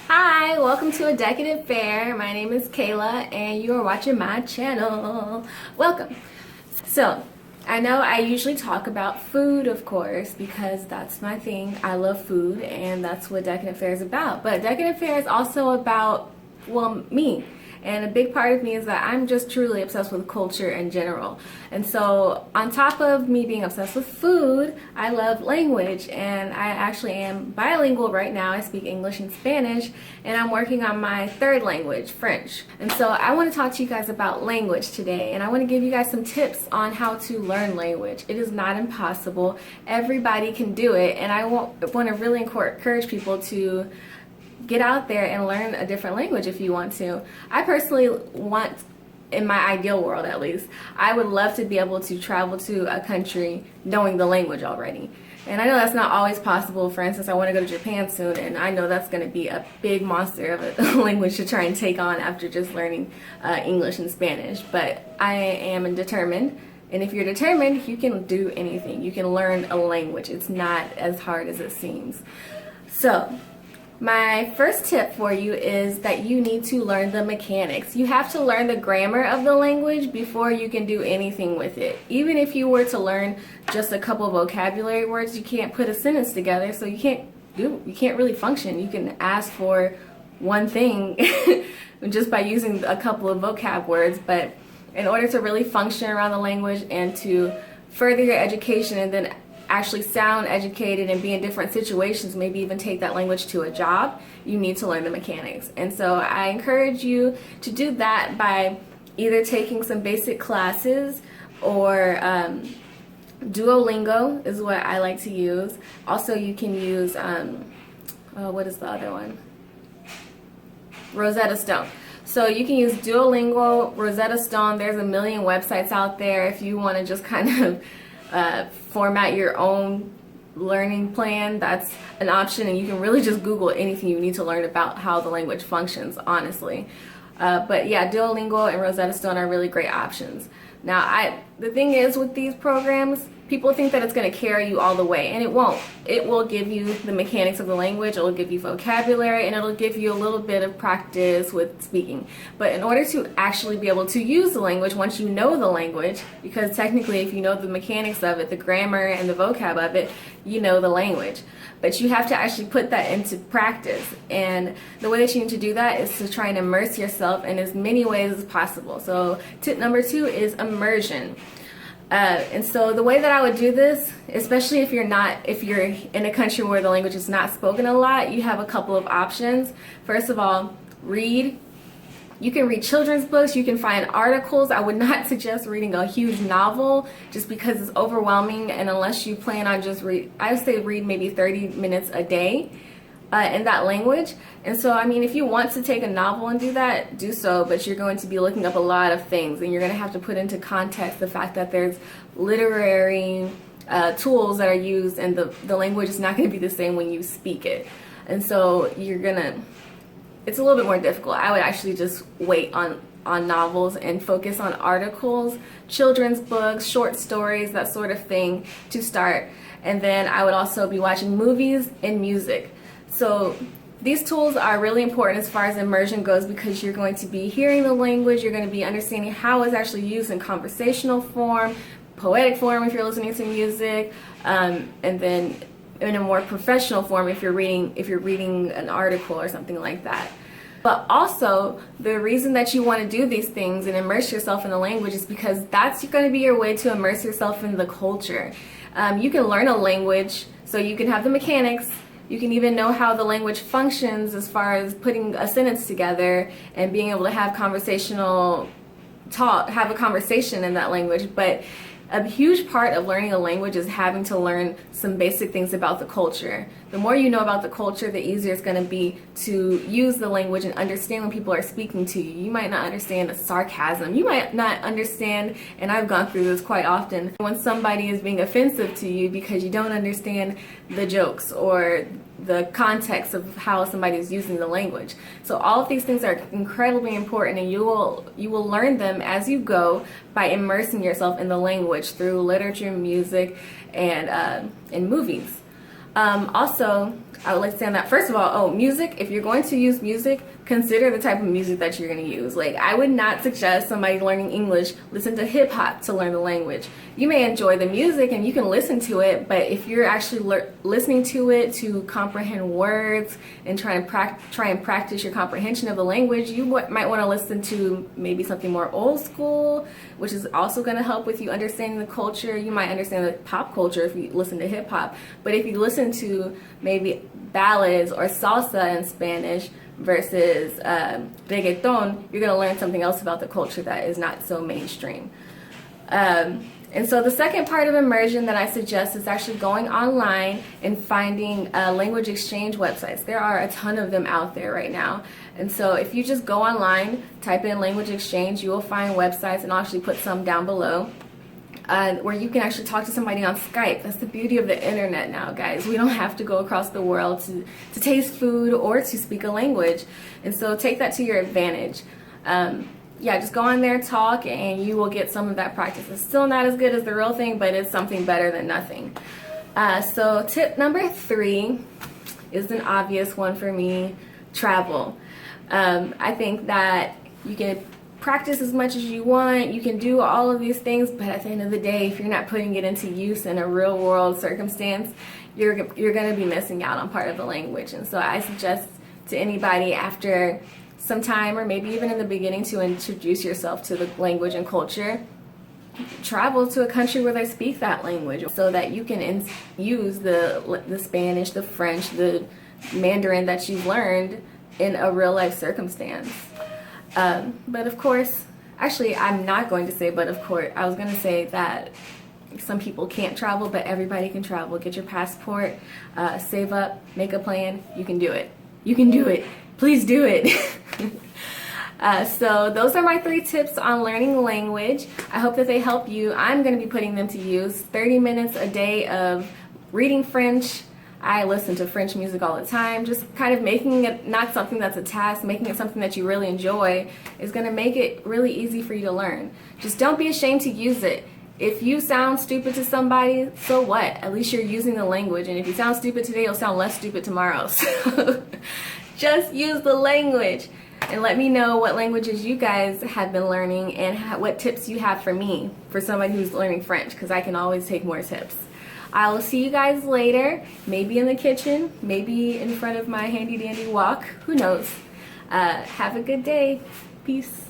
Hi, welcome to A Decadent Fair. My name is Kayla and you are watching my channel. Welcome. So, I know I usually talk about food, of course, because that's my thing. I love food and that's what Decadent Fair is about. But Decadent Fair is also about, well, me. And a big part of me is that I'm just truly obsessed with culture in general. And so on top of me being obsessed with food, I love language. And I actually am bilingual right now. I speak English and Spanish. And I'm working on my third language, French. And so I want to talk to you guys about language today. And I want to give you guys some tips on how to learn language. It is not impossible. Everybody can do it. And I want to really encourage people to get out there and learn a different language if you want to. I personally want, in my ideal world at least, I would love to be able to travel to a country knowing the language already. And I know that's not always possible. For instance, I want to go to Japan soon, and I know that's going to be a big monster of a language to try and take on after just learning English and Spanish. But I am determined, and if you're determined, you can do anything. You can learn a language. It's not as hard as it seems. So, my first tip for you is that you need to learn the mechanics. You have to learn the grammar of the language before you can do anything with it. Even if you were to learn just a couple of vocabulary words, you can't put a sentence together, so you can't really function. You can ask for one thing just by using a couple of vocab words, but in order to really function around the language and to further your education and then actually sound educated and be in different situations, maybe even take that language to a job, you need to learn the mechanics. And so I encourage you to do that by either taking some basic classes or Duolingo is what I like to use. Also, you can use, what is the other one? Rosetta Stone. So you can use Duolingo, Rosetta Stone. There's a million websites out there if you want to just kind of format your own learning plan. That's an option, and you can really just Google anything you need to learn about how the language functions, honestly. But yeah, Duolingo and Rosetta Stone are really great options. Now, the thing is with these programs, people think that it's going to carry you all the way, and it won't. It will give you the mechanics of the language, it will give you vocabulary, and it'll give you a little bit of practice with speaking. But in order to actually be able to use the language, once you know the language, because technically if you know the mechanics of it, the grammar and the vocab of it, you know the language. But you have to actually put that into practice. And the way that you need to do that is to try and immerse yourself in as many ways as possible. So tip number 2 is immersion. And so the way that I would do this, especially if you're in a country where the language is not spoken a lot, you have a couple of options. First of all, read. You can read children's books, you can find articles. I would not suggest reading a huge novel just because it's overwhelming, and unless you plan on just I would say read maybe 30 minutes a day in that language. And so, I mean, if you want to take a novel and do that, do so, but you're going to be looking up a lot of things, and you're going to have to put into context the fact that there's literary tools that are used, and the language is not going to be the same when you speak it. And so it's a little bit more difficult. I would actually just wait on novels and focus on articles, children's books, short stories, that sort of thing to start. And then I would also be watching movies and music. So these tools are really important as far as immersion goes, because you're going to be hearing the language, you're going to be understanding how it's actually used in conversational form, poetic form if you're listening to music, and then in a more professional form if you're reading an article or something like that. But also, the reason that you want to do these things and immerse yourself in the language is because that's going to be your way to immerse yourself in the culture. You can learn a language, so you can have the mechanics. You can even know how the language functions as far as putting a sentence together and being able to have a conversation in that language. But a huge part of learning a language is having to learn some basic things about the culture. The more you know about the culture, the easier it's going to be to use the language and understand when people are speaking to you. You might not understand the sarcasm. You might not understand, and I've gone through this quite often, when somebody is being offensive to you because you don't understand the jokes or the context of how somebody is using the language. So all of these things are incredibly important, and you will learn them as you go by immersing yourself in the language through literature, music, and movies. Also, I would like to say on that. First of all, music. If you're going to use music, consider the type of music that you're going to use. Like, I would not suggest somebody learning English listen to hip hop to learn the language. You may enjoy the music and you can listen to it, but if you're actually listening to it to comprehend words and try and practice your comprehension of the language, you might want to listen to maybe something more old school, which is also going to help with you understanding the culture. You might understand the pop culture if you listen to hip hop, but if you listen to maybe ballads or salsa in Spanish versus reggaeton, you're going to learn something else about the culture that is not so mainstream. And so the second part of immersion that I suggest is actually going online and finding language exchange websites. There are a ton of them out there right now. And so if you just go online, type in language exchange, you will find websites, and I'll actually put some down below, where you can actually talk to somebody on Skype. That's the beauty of the internet now, guys. We don't have to go across the world to taste food or to speak a language. And so take that to your advantage. Yeah, just go on there, talk, and you will get some of that practice. It's still not as good as the real thing, but it's something better than nothing. So tip number 3 is an obvious one for me: travel. I think that you can practice as much as you want, you can do all of these things, but at the end of the day, if you're not putting it into use in a real world circumstance, you're going to be missing out on part of the language. And so I suggest to anybody after some time, or maybe even in the beginning, to introduce yourself to the language and culture. Travel to a country where they speak that language so that you can use the Spanish, the French, the Mandarin that you've learned in a real life circumstance. But of course, actually I'm not going to say but of course. I was going to say that some people can't travel, but everybody can travel. Get your passport, save up, make a plan. You can do it. You can do it. Please do it. So those are my 3 tips on learning language. I hope that they help you. I'm going to be putting them to use. 30 minutes a day of reading French. I listen to French music all the time. Just kind of making it not something that's a task, making it something that you really enjoy is going to make it really easy for you to learn. Just don't be ashamed to use it. If you sound stupid to somebody, so what? At least you're using the language. And if you sound stupid today, you'll sound less stupid tomorrow. So just use the language. And let me know what languages you guys have been learning and what tips you have for me, for somebody who's learning French, because I can always take more tips. I will see you guys later, maybe in the kitchen, maybe in front of my handy dandy wok, who knows. Have a good day. Peace.